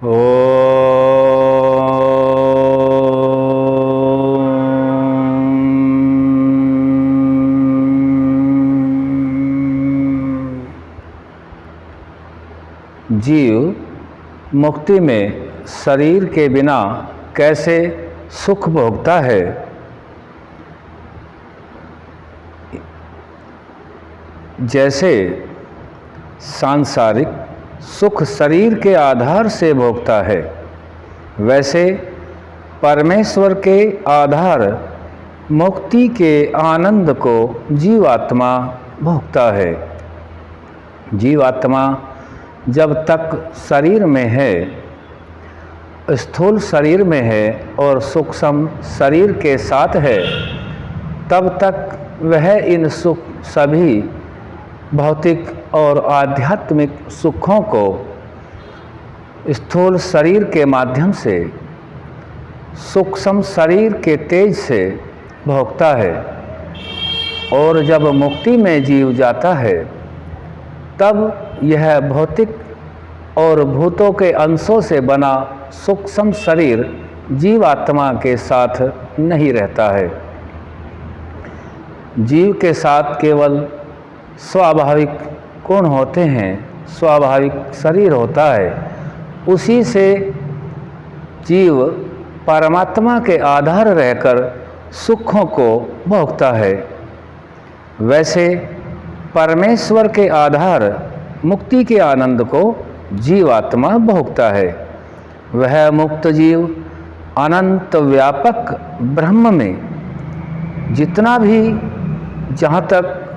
ओ जीव मुक्ति में शरीर के बिना कैसे सुख भोगता है। जैसे सांसारिक सुख शरीर के आधार से भोगता है, वैसे परमेश्वर के आधार मुक्ति के आनंद को जीवात्मा भोगता है। जीवात्मा जब तक शरीर में है, स्थूल शरीर में है और सूक्ष्म शरीर के साथ है, तब तक वह इन सुख सभी भौतिक और आध्यात्मिक सुखों को स्थूल शरीर के माध्यम से सूक्ष्म शरीर के तेज से भोगता है। और जब मुक्ति में जीव जाता है, तब यह भौतिक और भूतों के अंशों से बना सूक्ष्म शरीर जीवात्मा के साथ नहीं रहता है। जीव के साथ केवल स्वाभाविक गुण होते हैं, स्वाभाविक शरीर होता है। उसी से जीव परमात्मा के आधार रहकर सुखों को भोगता है। वैसे परमेश्वर के आधार मुक्ति के आनंद को जीवात्मा भोगता है। वह मुक्त जीव अनंत व्यापक ब्रह्म में जितना भी, जहाँ तक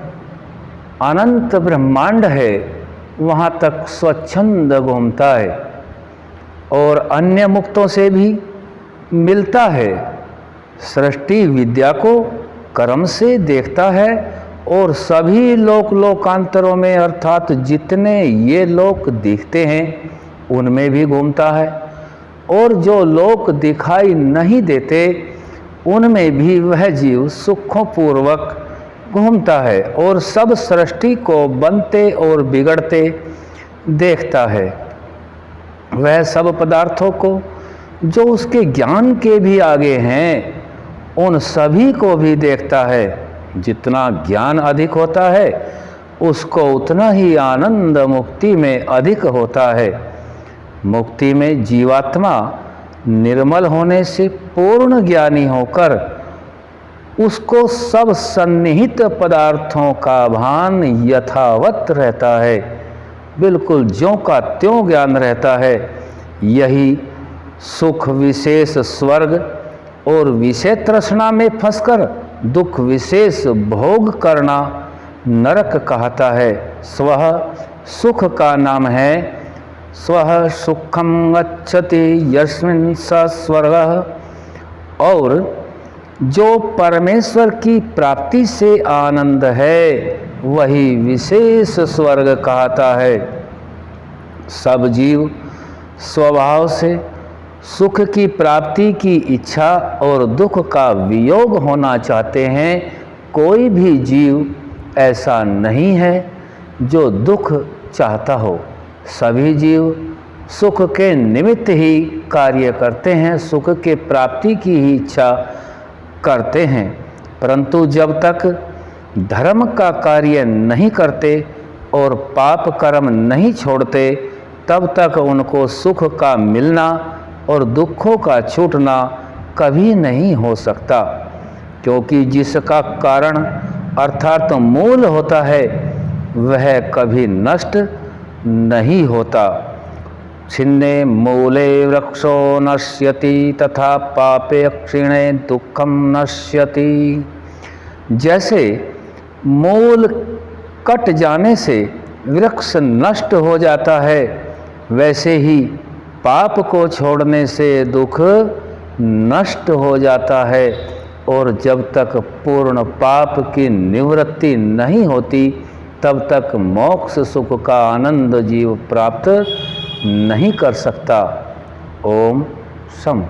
अनंत ब्रह्मांड है, वहाँ तक स्वच्छंद घूमता है और अन्य मुक्तों से भी मिलता है। सृष्टि विद्या को कर्म से देखता है और सभी लोकांतरों में, अर्थात जितने ये लोक दिखते हैं, उनमें भी घूमता है। और जो लोक दिखाई नहीं देते, उनमें भी वह जीव सुखों पूर्वक घूमता है और सब सृष्टि को बनते और बिगड़ते देखता है। वह सब पदार्थों को जो उसके ज्ञान के भी आगे हैं, उन सभी को भी देखता है। जितना ज्ञान अधिक होता है, उसको उतना ही आनंद मुक्ति में अधिक होता है। मुक्ति में जीवात्मा निर्मल होने से पूर्ण ज्ञानी होकर उसको सब सन्निहित पदार्थों का भान यथावत रहता है, बिल्कुल ज्यों का त्यों ज्ञान रहता है। यही सुख विशेष स्वर्ग और विषय तृष्णा में फंसकर दुख विशेष भोग करना नरक कहता है। स्वः सुख का नाम है स्वः सुखम गच्छति यस्मिन् स स्वर्गः। और जो परमेश्वर की प्राप्ति से आनंद है, वही विशेष स्वर्ग कहता है। सब जीव स्वभाव से सुख की प्राप्ति की इच्छा और दुख का वियोग होना चाहते हैं। कोई भी जीव ऐसा नहीं है जो दुख चाहता हो। सभी जीव सुख के निमित्त ही कार्य करते हैं, सुख के प्राप्ति की ही इच्छा करते हैं। परंतु जब तक धर्म का कार्य नहीं करते और पाप कर्म नहीं छोड़ते, तब तक उनको सुख का मिलना और दुखों का छूटना कभी नहीं हो सकता। क्योंकि जिसका कारण अर्थात मूल होता है, वह कभी नष्ट नहीं होता। छिन्ने मूले वृक्षो नश्यति तथा पापे क्षीणे दुखम नश्यति। जैसे मूल कट जाने से वृक्ष नष्ट हो जाता है, वैसे ही पाप को छोड़ने से दुख नष्ट हो जाता है। और जब तक पूर्ण पाप की निवृत्ति नहीं होती, तब तक मोक्ष सुख का आनंद जीव प्राप्त नहीं कर सकता। ओम सम।